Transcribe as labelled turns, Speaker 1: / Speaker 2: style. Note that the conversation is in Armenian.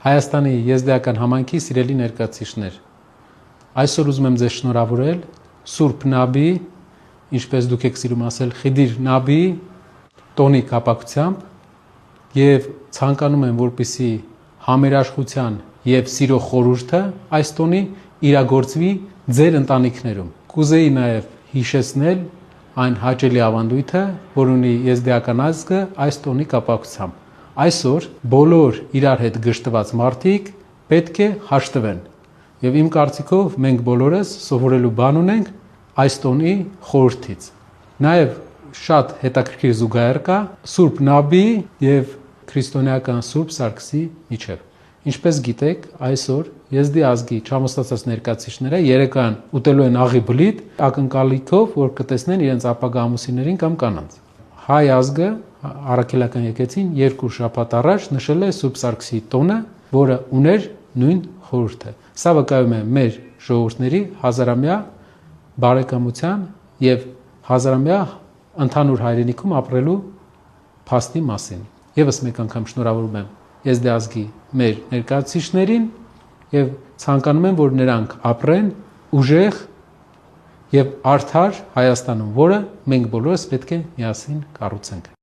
Speaker 1: Հայաստանի եզդիական համայնքի սիրելի ներկայացուցիչներ, այսօր ուզում եմ ձեզ շնորհավորել Սուրբ Նաբի, ինչպես դուք եք սիրում ասել, Խիդիր Նաբի տոնի կապակցությամբ եւ ցանկանում եմ, որպեսզի համերաշխության եւ սիրո խորհուրդը այս տոնի իրագործվի ձեր ընտանիքներում։ Կուզեի նաեւ հիշեցնել այն հաճելի ավանդույթը, որ ունի եզդիական ազգը այս տոնի կապակցությամբ։ Այսօր բոլոր իրար հետ գժտված մարդիկ պետք է հաշտվեն։ Եվ իմ կարծիքով մենք բոլորս սովորելու բան ունենք այս տոնի խորհրդից։ Նաև շատ հետաքրքիր զուգահեռ կա Սուրբ Նաբի եւ քրիստոնեական Սուրբ Սարգսի միջև։ Ինչպես գիտեք, այսօր եզդի ազգի չամոստացած ներկայացուցիչները երեկոյան ուտելու են աղի բլիթ ակնկալիքով, որ կտեսնեն իրենց ապագա ամուսիններին կամ կանանց։ Հայ ազգը առաքելական եկեղեցին 2 շաբաթ առաջ նշել է Սուրբ Սարգսի տոնը, որը ուներ նույն խորհուրդը։ Սա վկայում է մեր ժողովուրդների հազարամյա բարեկամության եւ հազարամյա ընդհանուր հայրենիքում ապրելու փաստի մասին։ Եվս մեկ անգամ շնորհավորում եմ եզդի ազգի մեր ներկայացուցիչներին եւ ցանկանում եմ, որ նրանք ապրեն ուժեղ եւ արդար Հայաստանում, որը մենք բոլորս պետք է միասին կառուցենք։